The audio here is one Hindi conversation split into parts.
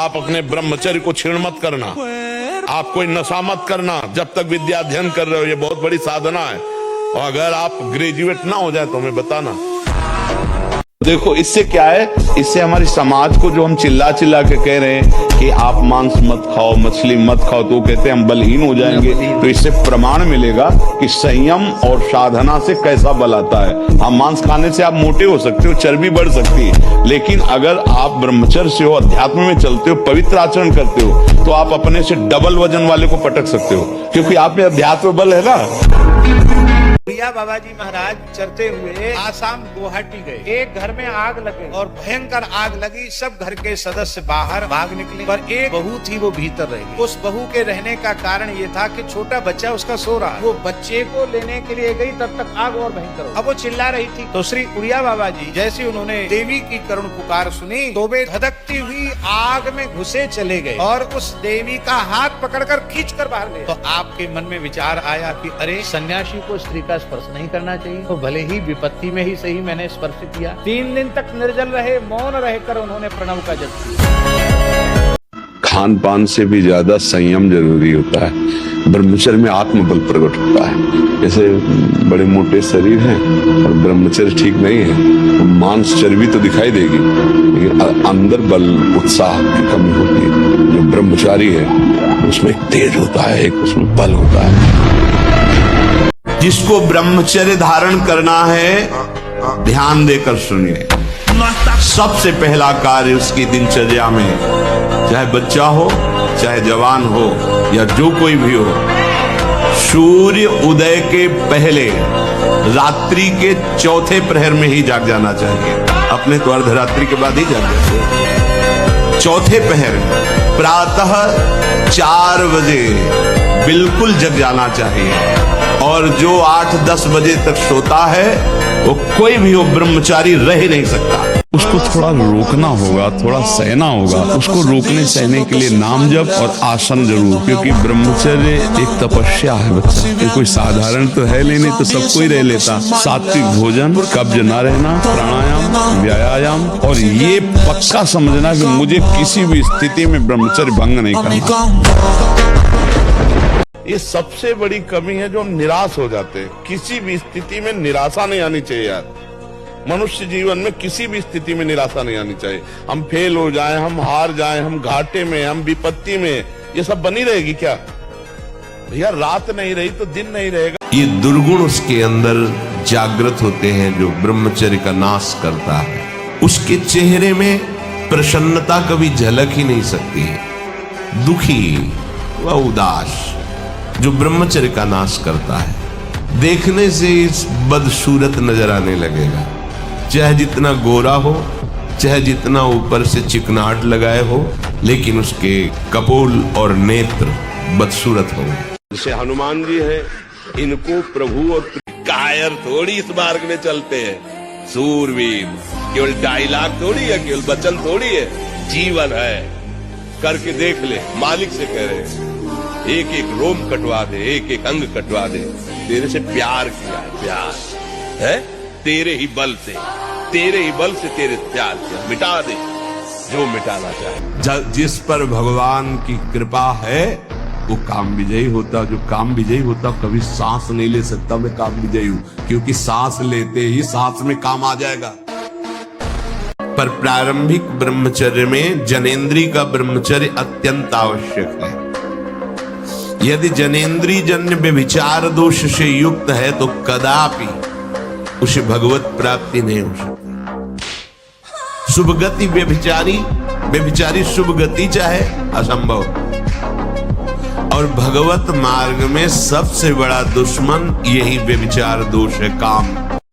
आप अपने ब्रह्मचर्य को छीण मत करना, आप कोई नशा मत करना जब तक विद्या अध्ययन कर रहे हो। ये बहुत बड़ी साधना है, और अगर आप ग्रेजुएट ना हो जाए तो हमें बताना। देखो इससे क्या है, इससे हमारी समाज को जो हम चिल्ला चिल्ला के कह रहे हैं कि आप मांस मत खाओ, मछली मत खाओ, तो कहते हैं हम बलहीन हो जाएंगे। तो इससे प्रमाण मिलेगा कि संयम और साधना से कैसा बल आता है। हाँ, मांस खाने से आप मोटे हो सकते हो, चर्बी बढ़ सकती है, लेकिन अगर आप ब्रह्मचर्य से हो, अध्यात्म में चलते हो, पवित्र आचरण करते हो, तो आप अपने से डबल वजन वाले को पटक सकते हो, क्योंकि आप में अध्यात्म बल है ना। उड़िया बाबा जी महाराज चलते हुए आसाम गुवाहाटी गए। एक घर में आग लगे और भयंकर आग लगी, सब घर के सदस्य बाहर भाग निकले, पर एक बहू थी वो भीतर रह गई। उस बहू के रहने का कारण ये था कि छोटा बच्चा उसका सो रहा, वो बच्चे को लेने के लिए गई, तब तक आग और भयंकर हो। अब वो चिल्ला रही थी, तो श्री उड़िया बाबा जी जैसे उन्होंने देवी की करुण पुकार सुनी, तो वे धधकती हुई आग में घुसे चले गए और उस देवी का हाथ पकड़कर खींचकर बाहर ले। तो आपके मन में विचार आया कि अरे सन्यासी को स्त्री का स्पर्श नहीं करना चाहिए, तो भले ही विपत्ति में ही सही मैंने स्पर्श किया। 3 दिन तक निर्जल रहे, मौन रहकर उन्होंने प्रणव का जप किया। खान पान से भी ज्यादा संयम जरूरी होता है। ब्रह्मचर्य में आत्मबल प्रकट होता है। जैसे बड़े मोटे शरीर हैं और ब्रह्मचर्य ठीक नहीं है, तो मांस चर्बी तो दिखाई देगी, लेकिन अंदर बल उत्साह की कमी होती है। जो ब्रह्मचारी है उसमें एक तेज होता है, एक उसमें बल होता है। जिसको ब्रह्मचर्य धारण करना है, ध्यान देकर सुनिए। सबसे पहला कार्य उसकी दिनचर्या में, चाहे बच्चा हो, चाहे जवान हो, या जो कोई भी हो, सूर्य उदय के पहले रात्रि के चौथे प्रहर में ही जाग जाना चाहिए। अपने तो अर्धरात्रि के बाद ही जाग जाते। चौथे प्रहर प्रातः 4 बजे बिल्कुल जग जाना चाहिए। और जो 8-10 बजे तक सोता है, वो कोई भी हो ब्रह्मचारी रह नहीं सकता। उसको थोड़ा रोकना होगा, थोड़ा सहना होगा। उसको रोकने सहने के लिए नाम जप और आसन जरूर, क्योंकि ब्रह्मचर्य एक तपस्या है बच्चा। ये कोई साधारण तो है लेने, तो सब कोई रह लेता। सात्विक भोजन, कब्ज न रहना, प्राणायाम, व्यायाम, और ये पक्का समझना कि मुझे किसी भी स्थिति में ब्रह्मचर्य भंग नहीं करना। ये सबसे बड़ी कमी है जो हम निराश हो जाते हैं। किसी भी स्थिति में निराशा नहीं आनी चाहिए यार। मनुष्य जीवन में किसी भी स्थिति में निराशा नहीं आनी चाहिए। हम फेल हो जाएं, हम हार जाएं, हम घाटे में, हम विपत्ति में, ये सब बनी रहेगी क्या भैया? रात नहीं रही तो दिन नहीं रहेगा। ये दुर्गुण उसके अंदर जागृत होते हैं जो ब्रह्मचर्य का नाश करता है। उसके चेहरे में प्रसन्नता कभी झलक ही नहीं सकती है। दुखी व उदास जो ब्रह्मचर्य का नाश करता है, देखने से इस बदसूरत नजर आने लगेगा। चाहे जितना गोरा हो, चाहे जितना ऊपर से चिकनाट लगाए हो, लेकिन उसके कपोल और नेत्र बदसूरत हो। जैसे हनुमान जी है, इनको प्रभु और कायर थोड़ी इस मार्ग में चलते हैं। सूरवीर केवल डायलॉग थोड़ी है, केवल वचन थोड़ी है, जीवन है। करके देख ले, मालिक से कह रहे हैं, एक एक रोम कटवा दे, एक एक अंग कटवा दे। तेरे से प्यार किया, प्यार है तेरे ही बल से, तेरे ही बल से तेरे प्यार किया, मिटा दे जो मिटाना चाहे। जिस पर भगवान की कृपा है वो काम विजयी होता। जो काम विजयी होता कभी सांस नहीं ले सकता मैं काम विजयी हूं, क्योंकि सांस लेते ही सांस में काम आ जाएगा। पर प्रारंभिक ब्रह्मचर्य में जनेंद्री का ब्रह्मचर्य अत्यंत आवश्यक है। यदि जनेंद्री जन्य व्यभिचार दोष से युक्त है तो कदापि उसे भगवत प्राप्ति नहीं हो सकती। शुभ गति व्यभिचारी शुभ गति चाहे असंभव। और भगवत मार्ग में सबसे बड़ा दुश्मन यही व्यभिचार दोष है, काम।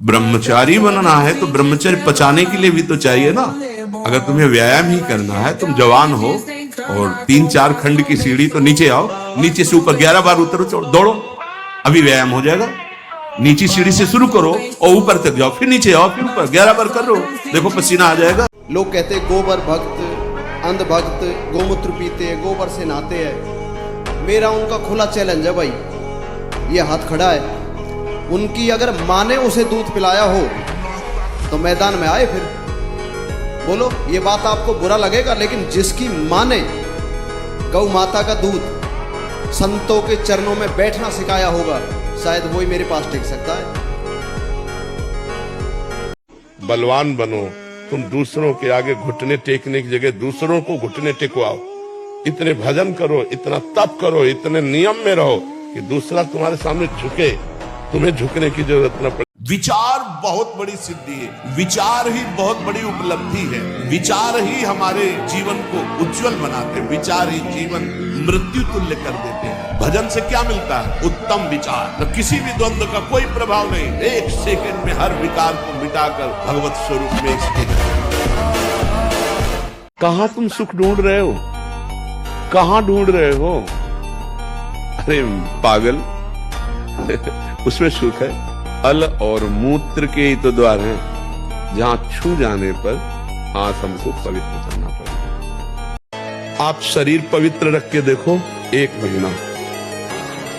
ब्रह्मचारी बनना है तो ब्रह्मचर्य पचाने के लिए भी तो चाहिए ना। अगर तुम्हें व्यायाम ही करना है, तुम जवान हो और 3-4 खंड की सीढ़ी, तो नीचे आओ, नीचे से ऊपर 11 बार उतरो, दौड़ो, अभी व्यायाम हो जाएगा। नीचे सीढ़ी से शुरू करो और ऊपर तक जाओ, फिर नीचे आओ, फिर ऊपर 11 बार करो, देखो पसीना आ जाएगा। लोग कहते गोबर भक्त, अंध भक्त, गोमूत्र पीते, गोबर से नहाते हैं। मेरा उनका खुला चैलेंज है भाई, ये हाथ खड़ा है, उनकी अगर माँ ने उसे दूध पिलाया हो तो मैदान में आए फिर। बोलो, ये बात आपको बुरा लगेगा, लेकिन जिसकी माँ ने गौ माता का दूध संतों के चरणों में बैठना सिखाया होगा, शायद वही मेरे पास टिक सकता है। बलवान बनो, तुम दूसरों के आगे घुटने टेकने की जगह दूसरों को घुटने टेकवाओ। इतने भजन करो, इतना तप करो, इतने नियम में रहो कि दूसरा तुम्हारे सामने झुके, तुम्हें झुकने की जरूरत न पड़े। विचार बहुत बड़ी सिद्धि है, विचार ही बहुत बड़ी उपलब्धि है, विचार ही हमारे जीवन को उज्जवल बनाते हैं, विचार ही जीवन मृत्यु तुल्य कर देते हैं। भजन से क्या मिलता है? उत्तम विचार, तो किसी भी द्वंद्व का कोई प्रभाव नहीं, एक सेकंड में हर विकार को मिटाकर भगवत स्वरूप में स्थित। कहां तुम सुख ढूंढ रहे हो? कहां ढूंढ रहे हो? अरे पागल, उसमें सुख है। अल और मूत्र के ही तो द्वार हैं, जहां छू जाने पर हाथ हमको पवित्र करना पड़ेगा। आप शरीर पवित्र रख के देखो, 1 महीना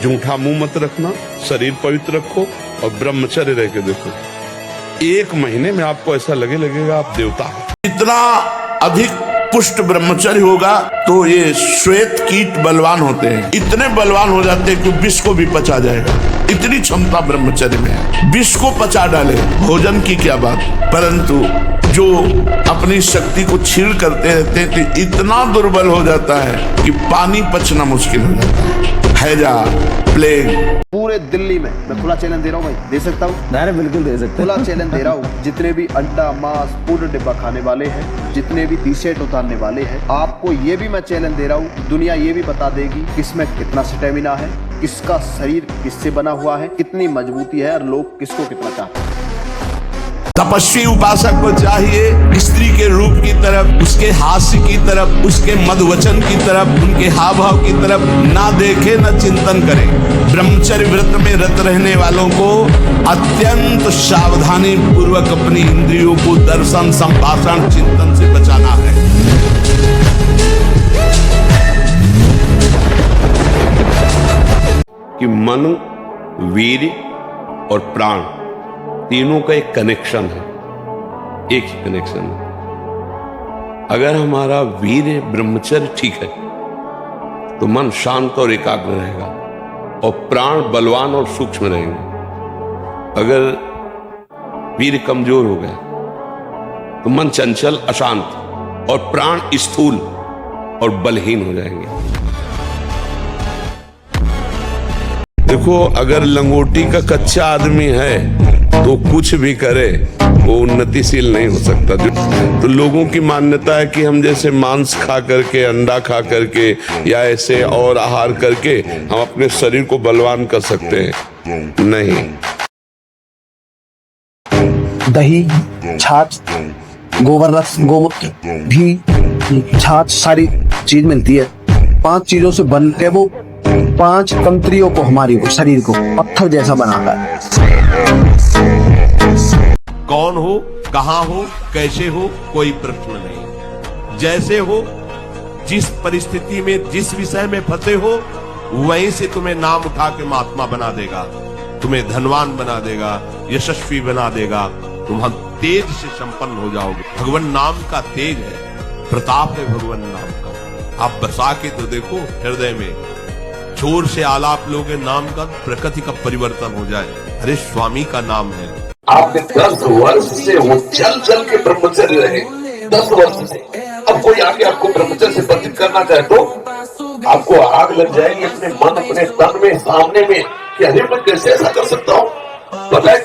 झूठा मुंह मत रखना, शरीर पवित्र रखो और ब्रह्मचर्य रह के देखो, 1 महीने में आपको ऐसा लगेगा आप देवता हैं। इतना अधिक पुष्ट ब्रह्मचर्य होगा तो ये श्वेत कीट बलवान होते हैं, इतने बलवान हो जाते हैं कि विष को भी पचा जाएगा, इतनी क्षमता ब्रह्मचर्य में है। विष को पचा डाले, भोजन की क्या बात। परंतु जो अपनी शक्ति को छीण करते रहते हैं तो इतना दुर्बल हो जाता है कि पानी पचना मुश्किल हो जाता है। हैजा, प्लेग, पूरे दिल्ली में मैं खुला चैलेंज दे रहा हूँ भाई, दे सकता हूँ? नहीं, बिल्कुल दे सकते। खुला चैलेंज दे रहा हूँ, जितने भी अंडा मांस पूर्ण डिब्बा खाने वाले हैं, जितने भी टी-शर्ट उतारने वाले हैं, आपको ये भी मैं चैलेंज दे रहा हूँ, दुनिया ये भी बता देगी किसमें कितना स्टेमिना है, किसका शरीर किससे बना हुआ है, कितनी मजबूती है और लोग किसको कितना चाहते हैं। तपस्वी उपासक को चाहिए स्त्री के रूप की तरफ, उसके हास्य की तरफ, उसके मधुवचन की तरफ, उनके हाव भाव की तरफ ना देखे न चिंतन करे। ब्रह्मचर्य व्रत में रत रहने वालों को अत्यंत सावधानी पूर्वक अपनी इंद्रियों को दर्शन, संभाषण, चिंतन से बचाना है। कि मन, वीर और प्राण तीनों का एक कनेक्शन है, एक ही कनेक्शन है। अगर हमारा वीर ब्रह्मचर्य ठीक है तो मन शांत और एकाग्र रहेगा और प्राण बलवान और सूक्ष्म रहेंगे। अगर वीर कमजोर हो गया तो मन चंचल, अशांत और प्राण स्थूल और बलहीन हो जाएंगे। देखो, अगर लंगोटी का कच्चा आदमी है तो कुछ भी करे वो उन्नतिशील नहीं हो सकता। तो लोगों की मान्यता है कि हम जैसे मांस खा करके, अंडा खा करके या ऐसे और आहार करके हम अपने शरीर को बलवान कर सकते हैं। नहीं। दही, छाछ, गोबर रस, गोमूत्र, घी, छाछ, सारी चीज मिलती है। 5 चीजों से बन के वो 5 तंत्रियों को, हमारी को, शरीर को पत्थर जैसा बनाता है। कौन हो, कहां हो, कैसे हो, कोई प्रश्न नहीं। जैसे हो, जिस परिस्थिति में, जिस विषय में फंसे हो, वहीं से तुम्हें नाम उठा के महात्मा बना देगा, तुम्हें धनवान बना देगा, यशस्वी बना देगा, तुम तेज से संपन्न हो जाओगे। भगवान नाम का तेज है, प्रताप है भगवान नाम का। आप बसा के तो देखो हृदय में, जोर से आलाप लोगे नाम का, प्रकृति का परिवर्तन हो जाए। अरे स्वामी का नाम है। आपने 10 वर्ष से वो चल के ब्रह्मचर्य रहे, 10 वर्ष से। अब कोई आके आपको ब्रह्मचर्य से बंधित करना चाहे तो आपको आग लग जाएगी अपने मन, अपने तन में, सामने में कि अरे मैं कैसे ऐसा कर सकता हूँ। पता है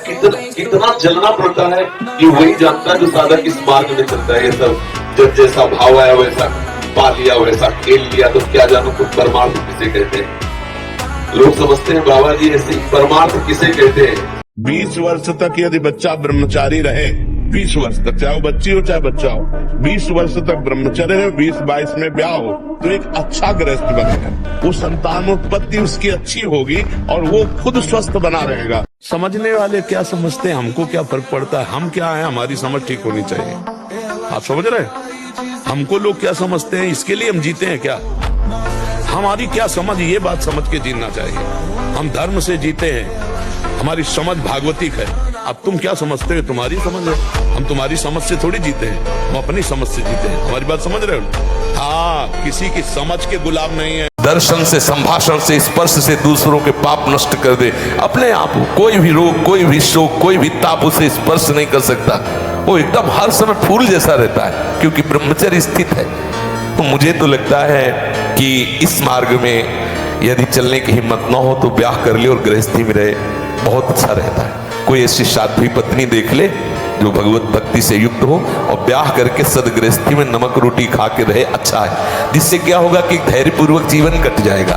कितना जलना पड़ता है, ये वही जानता है जो साधक इस मार्ग में चलता है। ये सब जब जैसा भाव आया वैसा पा लिया, वैसा खेल लिया, तो क्या जानो कुछ परमार्थ किसे कहते हैं। लोग समझते हैं बाबा जी ऐसे परमार्थ किसे कहते हैं। 20 वर्ष तक यदि बच्चा ब्रह्मचारी रहे, 20 वर्ष तक, चाहे वो बच्ची हो चाहे बच्चा हो, 20 वर्ष तक ब्रह्मचर्य है, 20-22 में ब्याह हो, तो एक अच्छा गृहस्थ बनेगा। वो संतानोत्पत्ति उसकी अच्छी होगी और वो खुद स्वस्थ बना रहेगा। समझने वाले क्या समझते हैं, हमको क्या फर्क पड़ता है, हम क्या है, हमारी समझ ठीक होनी चाहिए। आप समझ रहे हैं? हमको लोग क्या समझते हैं, इसके लिए हम जीते हैं क्या? हमारी क्या समझ, ये बात समझ के जीना चाहिए। हम धर्म से जीते हैं, हमारी समझ भागवतिक है। अब तुम क्या समझते हो, तुम्हारी समझ है, हम तुम्हारी समझ से थोड़ी जीते हैं, हम अपनी समझ से जीते हैं। हमारी बात समझ रहे हो? हाँ, किसी की समझ के गुलाम नहीं है। दर्शन से, संभाषण से, स्पर्श से दूसरों के पाप नष्ट कर दे अपने आप। कोई भी रोग, कोई भी शोक, कोई भी ताप उसे स्पर्श नहीं कर सकता। वो एकदम हर समय फूल जैसा रहता है, क्योंकि ब्रह्मचर्य स्थित है। तो मुझे तो लगता है कि इस मार्ग में यदि चलने की हिम्मत न हो तो ब्याह कर ले और गृहस्थी में रहे, बहुत अच्छा रहता है। कोई ऐसी साध्वी पत्नी देख ले जो भगवत भक्ति से युक्त हो और ब्याह करके सदगृहस्थी में नमक रोटी खा के रहे, अच्छा है। जिससे क्या होगा कि धैर्यपूर्वक जीवन कट जाएगा।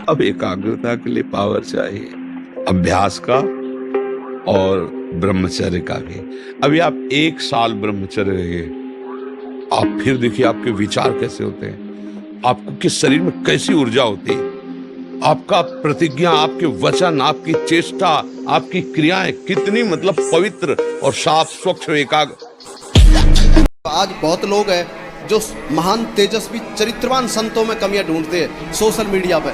अब एकाग्रता के लिए पावर चाहिए, अभ्यास का और ब्रह्मचर्य का भी। अभी आप 1 साल ब्रह्मचर्य रहिए, आप फिर देखिए आपके विचार कैसे होते हैं, आपको किस शरीर में कैसी ऊर्जा होती है, आपका प्रतिज्ञा, आपके वचन, आपकी चेष्टा, आपकी क्रियाएं कितनी मतलब पवित्र और साफ, स्वच्छ, एकाग्र। आज बहुत लोग हैं जो महान तेजस्वी चरित्रवान संतों में कमियां ढूंढते हैं सोशल मीडिया पे,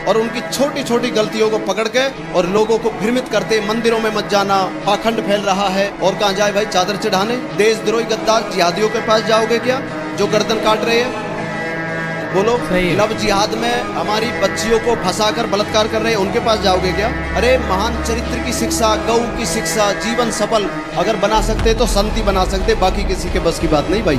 और उनकी छोटी छोटी गलतियों को पकड़ के और लोगों को भ्रमित करते। मंदिरों में मत जाना, पाखंड फैल रहा है, और कहाँ जाए भाई चादर चढ़ाने। देशद्रोही गद्दार जिहादियों के पास जाओगे क्या, जो गर्दन काट रहे हैं? बोलो, लव जिहाद में हमारी बच्चियों को फंसाकर बलात्कार कर रहे हैं, उनके पास जाओगे क्या? अरे महान चरित्र की शिक्षा, गौ की शिक्षा, जीवन सफल अगर बना सकते तो संत ही बना सकते, बाकी किसी के बस की बात नहीं भाई।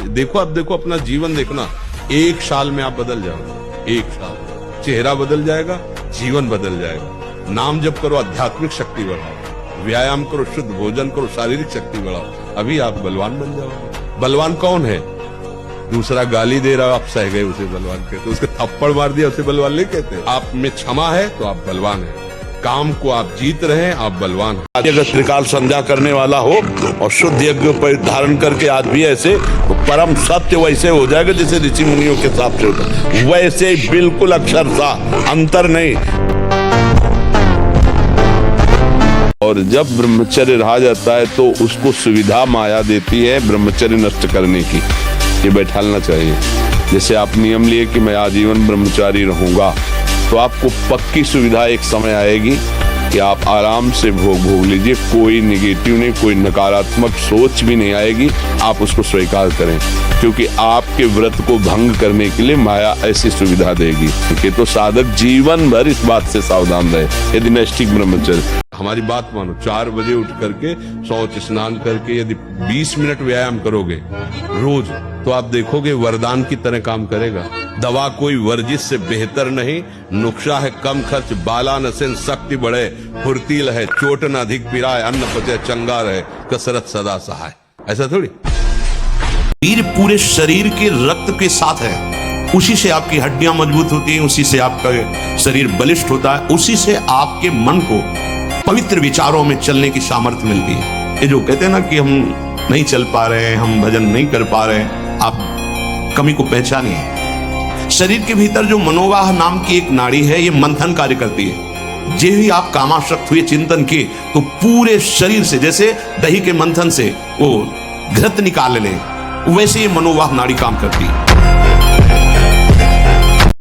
देखो, अब देखो अपना जीवन देखो ना, 1 साल में आप बदल जाओगे। 1 साल चेहरा बदल जाएगा, जीवन बदल जाएगा। नाम जप करो, आध्यात्मिक शक्ति बढ़ाओ, व्यायाम करो, शुद्ध भोजन करो, शारीरिक शक्ति बढ़ाओ, अभी आप बलवान बन जाओगे। बलवान कौन है? दूसरा गाली दे रहा, आप सह गए उसे बलवान कहते, उसके थप्पड़ मार दिया उसे बलवान नहीं कहते। आप में क्षमा है तो आप बलवान हैं, काम को आप जीत रहे हैं, आप बलवान हैं। अगर त्रिकाल संध्या करने वाला हो और शुद्ध यज्ञ पर धारण करके आज भी ऐसे, तो परम सत्य वैसे हो जाएगा जैसे ऋषि मुनियों के हिसाब से होता, वैसे ही बिल्कुल अक्षरशः, अंतर नहीं। और जब ब्रह्मचर्य रहा जाता है तो उसको सुविधा माया देती है ब्रह्मचर्य नष्ट करने की, ये बैठालना चाहिए। जैसे आप नियम लिए कि मैं आजीवन ब्रह्मचारी रहूंगा, तो आपको पक्की सुविधा एक समय आएगी कि आप आराम से भोग लीजिए, कोई निगेटिव नहीं, कोई नकारात्मक सोच भी नहीं आएगी, आप उसको स्वीकार करें, क्योंकि आपके व्रत को भंग करने के लिए माया ऐसी सुविधा देगी। ठीक है, तो साधक जीवन भर इस बात से सावधान रहे। यदि नैष्ठिक ब्रह्मचर्य, हमारी बात मानो, 4 बजे उठ करके शौच स्नान करके यदि 20 मिनट व्यायाम करोगे रोज, तो आप देखोगे वरदान की तरह काम करेगा। दवा कोई वर्जिश से बेहतर नहीं, नुक्शा है कम खर्च, बाला नसेन शक्ति बढ़े, फुर्तील है, चोट न अधिक पिराए, अन्न पचे चंगा रहे, कसरत सदा सहाय। ऐसा थोड़ी। वीर पूरे शरीर के रक्त के साथ है, उसी से आपकी हड्डियां मजबूत होती हैं, उसी से आपका शरीर बलिष्ठ होता है, उसी से आपके मन को पवित्र विचारों में चलने की सामर्थ्य मिलती है। ये जो कहते हैं ना कि हम नहीं चल पा रहे हैं, हम भजन नहीं कर पा रहे हैं, आप कमी को पहचानिए। शरीर के भीतर जो मनोवाह नाम की एक नाड़ी है, ये मंथन कार्य करती है। जे ही आप कामाशक्त हुए चिंतन किए तो पूरे शरीर से, जैसे दही के मंथन से वो घृत निकाल ले, वैसे ये मनोवाह नाड़ी काम करती है।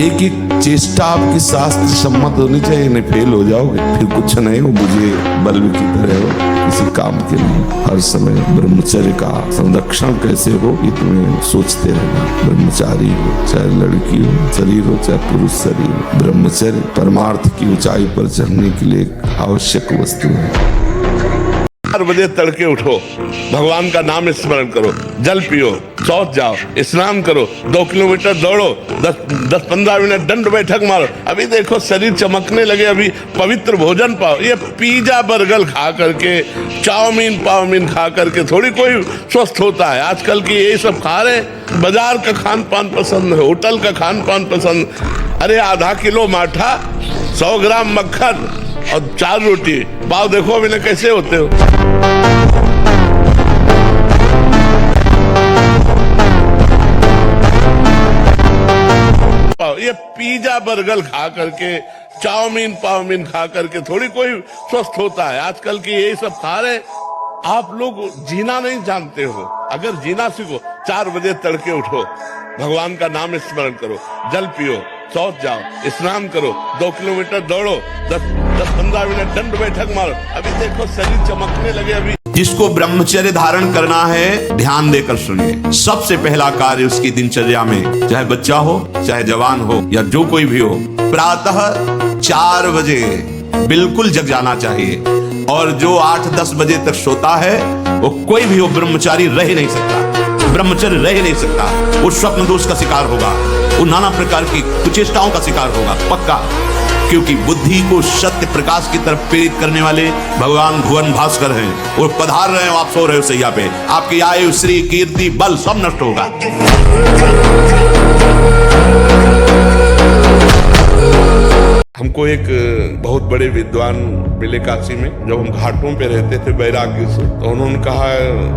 एक एक चेष्टा आपकी शास्त्र सम्मत होनी चाहिए, नहीं फेल हो जाओगे, फिर कुछ नहीं हो, बुझे बल्ब की तरह हो, किसी काम के नहीं। हर समय ब्रह्मचर्य का संरक्षण कैसे हो ये तुम्हें सोचते रहना। ब्रह्मचारी हो, चाहे लड़की हो, शरीर हो, चाहे पुरुष शरीर हो, ब्रह्मचर्य परमार्थ की ऊंचाई पर चढ़ने के लिए एक आवश्यक वस्तु है। 4 बजे तड़के उठो, भगवान का नाम स्मरण करो, जल पियो, शौच जाओ, स्नान करो, 2 किलोमीटर दौड़ो, 10-15 मिनट दंड बैठक मारो। अभी देखो शरीर चमकने लगे, अभी पवित्र भोजन पाओ। ये पिज्जा बर्गर खा करके, चाउमीन खा करके थोड़ी कोई स्वस्थ होता है। आजकल की यही सब खा रहे, बाजार का खान पान पसंद है, होटल का खान पान पसंद। अरे आधा किलो माठा, 100 ग्राम मक्खन और 4 रोटी, पाव देखो अभी ना कैसे होते हो। ये पिज्जा बर्गर खा करके, चाउमीन खा करके थोड़ी कोई स्वस्थ होता है। आजकल की यही सब खा रहे, आप लोग जीना नहीं जानते हो। अगर जीना सीखो, 4 बजे तड़के उठो, भगवान का नाम स्मरण करो, जल पियो, शौच जाओ, स्नान करो, 2 किलोमीटर दौड़ो, 10-15 मिनट दंड बैठक मारो। अभी देखो शरीर चमकने लगे। अभी जिसको ब्रह्मचर्य धारण करना है, ध्यान देकर सुनिए। सबसे पहला कार्य उसकी दिनचर्या में, चाहे बच्चा हो, चाहे जवान हो, या जो कोई भी हो, प्रातः 4 बजे बिल्कुल जग जाना चाहिए। और जो 8-10 बजे तक सोता है, वो कोई भी हो, ब्रह्मचारी रह ही नहीं सकता, ब्रह्मचर्य रह ही नहीं सकता। वो स्वप्न दोष का शिकार होगा, वो नाना प्रकार की कुचेष्टाओं का शिकार होगा, पक्का। क्योंकि बुद्धि को सत्य प्रकाश की तरफ प्रेरित करने वाले भगवान भुवन भास्कर हैं। वो पधार रहे हो, आप सो रहे हो सैया पे, आपकी आयु, श्री, कीर्ति, बल सब नष्ट होगा। हमको एक बहुत बड़े विद्वान मिले काशी में, जब हम घाटों पे रहते थे वैराग्य से, तो उन्होंने कहा,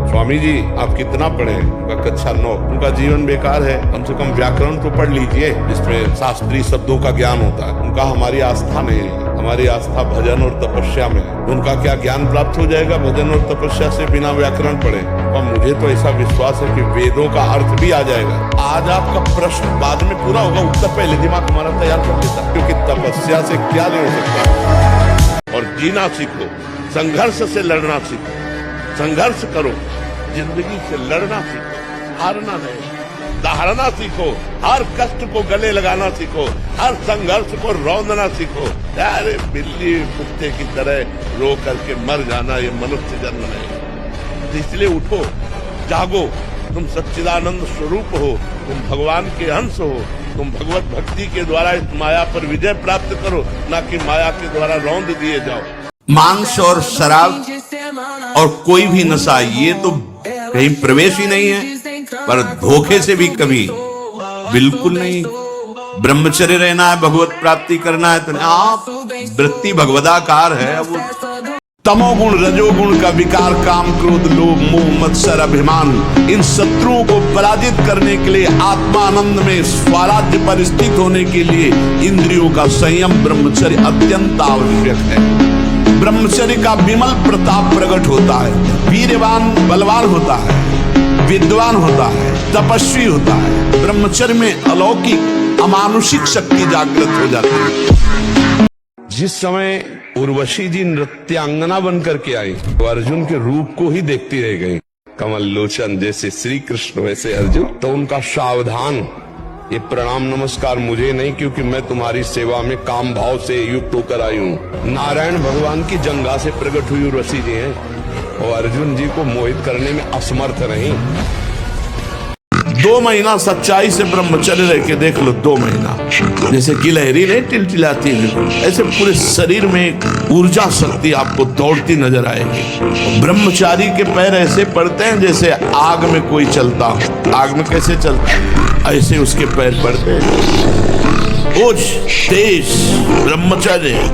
स्वामी जी आप कितना पढ़े? कक्षा 9। उनका जीवन बेकार है, कम से कम व्याकरण तो पढ़ लीजिए जिसमें शास्त्रीय शब्दों का ज्ञान होता है। उनका हमारी आस्था नहीं है, हमारी आस्था भजन और तपस्या में है। उनका क्या ज्ञान प्राप्त हो जाएगा भजन और तपस्या से बिना व्याकरण पढ़े? और मुझे तो ऐसा विश्वास है कि वेदों का अर्थ भी आ जाएगा। आज आपका प्रश्न बाद में पूरा होगा, उत्तर पहले दिमाग हमारा तैयार कर देता, क्योंकि तपस्या से क्या ले हो सकता है। और जीना सीखो, संघर्ष से लड़ना सीखो, संघर्ष करो, जिंदगी से लड़ना सीखो, हारना नहीं, दहाड़ना सीखो, हर कष्ट को गले लगाना सीखो, हर संघर्ष को रौंदना सीखो। अरे बिल्ली कुत्ते की तरह रो करके मर जाना ये मनुष्य जन्म नहीं। तो इसलिए उठो, जागो, तुम सच्चिदानंद स्वरूप हो, तुम भगवान के अंश हो, तुम भगवत भक्ति के द्वारा इस माया पर विजय प्राप्त करो, ना कि माया के द्वारा रौंद दिए जाओ। मांस और शराब और कोई भी नशा, ये तो कहीं प्रवेश ही नहीं है। पर धोखे से भी कभी बिल्कुल नहीं। ब्रह्मचर्य रहना है, भगवत प्राप्ति करना है, तो आप वृत्ति भगवदाकार है। वो तमोगुण, रजोगुण का विकार, काम, क्रोध, लोभ, मोह, मत्सर, अभिमान, इन शत्रुओं को पराजित करने के लिए, आत्मानंद में स्वराज्य पर स्थित होने के लिए इंद्रियों का संयम, ब्रह्मचर्य अत्यंत आवश्यक है। ब्रह्मचर्य का विमल प्रताप प्रकट होता है, वीरवान बलवान होता है, विद्वान होता है, तपस्वी होता है। ब्रह्मचर्य में अलौकिक अमानुषिक शक्ति जागृत हो जाती है। जिस समय उर्वशी जी नृत्यांगना बन करके आई, तो अर्जुन के रूप को ही देखती रह गई। कमल लोचन जैसे श्री कृष्ण वैसे अर्जुन। तो उनका सावधान, ये प्रणाम नमस्कार मुझे नहीं, क्योंकि मैं तुम्हारी सेवा में काम भाव से युक्त होकर आई हूँ। नारायण भगवान की जंगा से प्रकट हुई उर्वशी जी हैं, और अर्जुन जी को मोहित करने में असमर्थ नहीं। 2 महीना सच्चाई से ब्रह्मचर्य रह के देख लो, 2 महीना। जैसे गिलहरी नहीं टिलटिलाती है, ऐसे पूरे शरीर में ऊर्जा शक्ति आपको दौड़ती नजर आएगी। ब्रह्मचारी के पैर ऐसे पड़ते हैं जैसे आग में कोई चलता हो। आग में कैसे चलता है, ऐसे उसके पैर पड़ते हैं। ओज तेज ब्रह्मचर्य।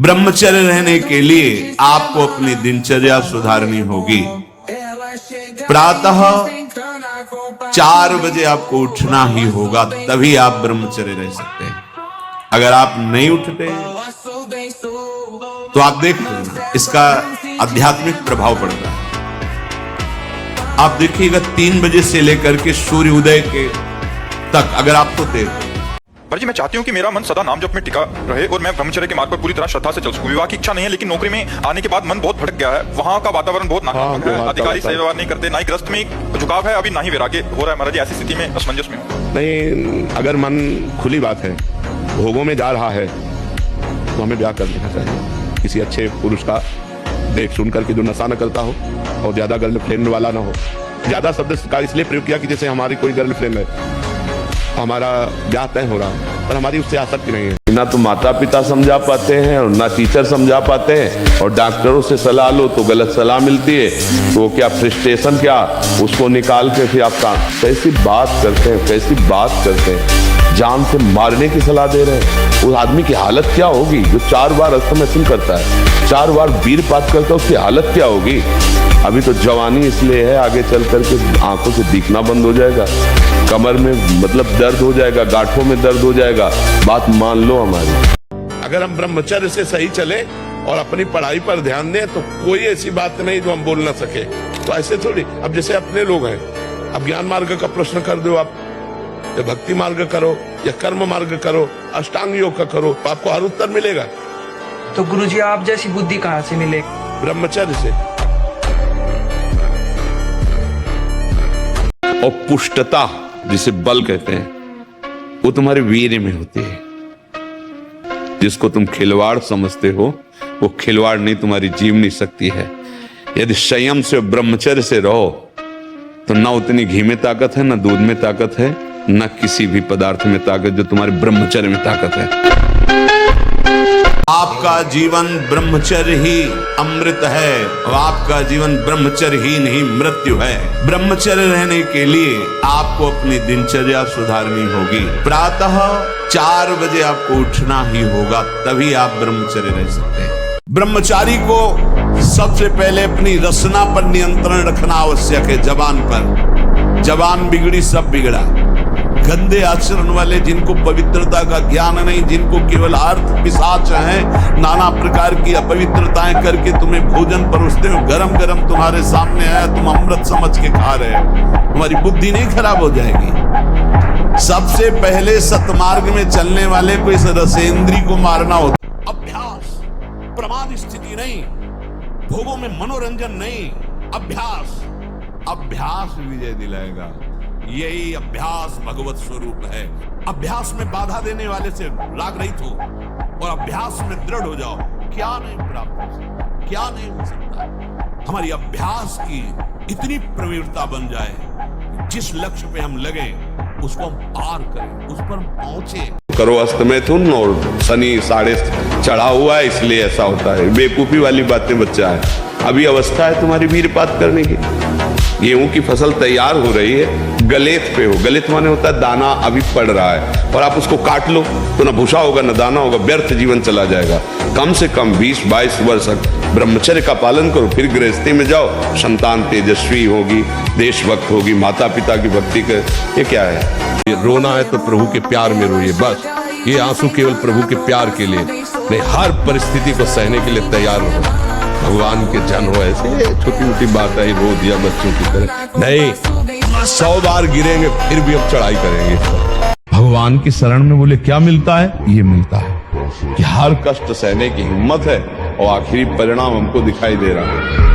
ब्रह्मचर्य रहने के लिए आपको अपनी दिनचर्या सुधारनी होगी। प्रातः 4 बजे आपको उठना ही होगा, तभी आप ब्रह्मचर्य रह सकते हैं। अगर आप नहीं उठते तो आप देखते इसका आध्यात्मिक प्रभाव पड़ता है। आप देखिएगा 3 बजे से लेकर के सूर्य उदय के तक अगर आप सोते पर जी मैं चाहती हूँ कि मेरा मन सदा नाम जप में टिका रहे और मैं ब्रह्मचर्य के मार्ग पर पूरी तरह श्रद्धा से चल सकूं। विवाह की इच्छा नहीं है, लेकिन नौकरी में आने के बाद मन बहुत भटक गया है। वहाँ का वातावरण बहुत नकारात्मक है, अधिकारी सही व्यवहार नहीं करते, ना ही ग्रस्त में झुकाव है, अभी ना ही वैराग्य हो रहा है। महाराज जी ऐसी स्थिति में असमंजस में नहीं, अगर मन खुली बात है, भोगों में जा रहा है, तो हमें ब्याह कर लेना चाहिए किसी अच्छे पुरुष का, देख सुन करके, जो नशा न करता हो और ज्यादा गर्लफ्रेंड वाला ना हो। ज्यादा शब्द का इसलिए प्रयोग किया कि जैसे हमारी कोई गर्लफ्रेंड है, हमारा ब्याह तय हो रहा है, पर हमारी उससे आसक्ति नहीं है। ना तो माता पिता समझा पाते हैं और ना टीचर समझा पाते हैं, और डॉक्टरों से सलाह लो तो गलत सलाह मिलती है। तो क्या फ्रस्ट्रेशन, क्या उसको निकाल के फिर आप कैसी बात करते हैं, कैसी बात करते हैं, जान से मारने की सलाह दे रहे हैं। उस आदमी की हालत क्या होगी जो 4 बार अस्तमैथुन करता है, 4 बार वीरपात करता है, उसकी हालत क्या होगी। अभी तो जवानी इसलिए है, आगे चल करके आंखों से दिखना बंद हो जाएगा, कमर में मतलब दर्द हो जाएगा, गांठों में दर्द हो जाएगा। बात मान लो हमारी। अगर हम ब्रह्मचर्य से सही चले और अपनी पढ़ाई पर ध्यान दें तो कोई ऐसी बात नहीं जो हम बोल ना सके। तो ऐसे थोड़ी, अब जैसे अपने लोग हैं, अब ज्ञान मार्ग का प्रश्न कर दो आप, या भक्ति मार्ग करो या कर्म मार्ग करो, अष्टांग योग का करो, आपको हर उत्तर मिलेगा। तो गुरुजी आप जैसी बुद्धि कहाँ से मिले? ब्रह्मचर्य से। और पुष्टता जिसे बल कहते हैं वो तुम्हारे वीर्य में होती है। जिसको तुम खिलवाड़ समझते हो वो खिलवाड़ नहीं, तुम्हारी जीवनी शक्ति है। यदि संयम से ब्रह्मचर्य से रहो तो ना उतनी घी में ताकत है, ना दूध में ताकत है, ना किसी भी पदार्थ में ताकत जो तुम्हारे ब्रह्मचर्य में ताकत है। आपका जीवन ब्रह्मचर्य ही अमृत है और आपका जीवन ब्रह्मचर्य ही नहीं मृत्यु है। ब्रह्मचर्य रहने के लिए आपको अपनी दिनचर्या सुधारनी होगी। प्रातः 4 बजे आपको उठना ही होगा, तभी आप ब्रह्मचर्य रह सकते हैं। ब्रह्मचारी को सबसे पहले अपनी रसना पर नियंत्रण रखना आवश्यक है। जबान पर, जबान बिगड़ी सब बिगड़ा। गंदे आचरण वाले, जिनको पवित्रता का ज्ञान नहीं, जिनको केवल अर्थ पिशाच हैं, नाना प्रकार की अपवित्रताएं करके तुम्हें भोजन परोसते हो, गरम गरम तुम्हारे सामने आया, तुम अमृत समझ के खा रहे हो, तुम्हारी बुद्धि नहीं खराब हो जाएगी। सबसे पहले सतमार्ग में चलने वाले को इस रसेंद्री को मारना होता। अभ्यास, प्रमाद स्थिति नहीं, भोगों में मनोरंजन नहीं, अभ्यास। अभ्यास विजय दिलाएगा। यही अभ्यास भगवत स्वरूप है। अभ्यास में बाधा देने वाले से राग रहित हो और अभ्यास में दृढ़ हो जाओ। क्या नहीं प्राप्त हो सकता, क्या नहीं हो सकता। हमारी अभ्यास की इतनी प्रवीणता बन जाए, जिस लक्ष्य पे हम लगे उसको हम पार करें, उस पर पहुंचे। करो अस्त मैथुन और शनि 6.5 चढ़ा हुआ है, इसलिए ऐसा होता है। बेवकूफी वाली बातें बच्चा है। अभी अवस्था है तुम्हारी वीरपात करने की। गेहूं की फसल तैयार हो रही है, गलेत पे हो। गलेत माने होता है दाना अभी पड़ रहा है और आप उसको काट लो तो ना भूसा होगा ना दाना होगा, व्यर्थ जीवन चला जाएगा। कम से कम 20-22 वर्ष ब्रह्मचर्य का पालन करो, फिर गृहस्थी में जाओ। संतान तेजस्वी होगी, देशभक्त होगी, माता पिता की भक्ति कर। ये क्या है? ये रोना है तो प्रभु के प्यार में रोइए बस। ये आंसू केवल प्रभु के प्यार के लिए नहीं, हर परिस्थिति को सहने के लिए तैयार हो। भगवान के जन हो, ऐसे छोटी मोटी बात है रो दिया बच्चों की तरह नहीं। 100 बार गिरेंगे फिर भी अब चढ़ाई करेंगे। भगवान की शरण में बोले क्या मिलता है? ये मिलता है कि हर कष्ट सहने की हिम्मत है और आखिरी परिणाम हमको दिखाई दे रहा है।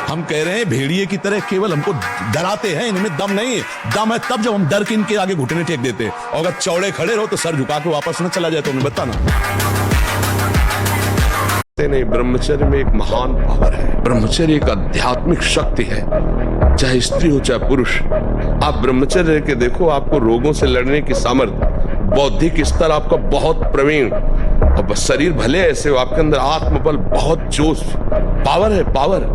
हम कह रहे हैं भेड़िए की तरह केवल हमको डराते हैं, इनमें दम नहीं है। दम है तब जब हम डर के इनके आगे घुटने टेक देते हैं, और अगर चौड़े खड़े रहो तो सर झुका के वापस न चला जाए तो उन्हें बताना नहीं। ब्रह्मचर्य में एक महान पावर है। ब्रह्मचर्य एक आध्यात्मिक शक्ति है, चाहे स्त्री हो चाहे पुरुष। आप ब्रह्मचर्य के देखो, आपको रोगों से लड़ने की सामर्थ्य, बौद्धिक स्तर आपका बहुत प्रवीण, और शरीर भले ऐसे हो, आपके अंदर आत्मबल, बहुत जोश, पावर है, पावर।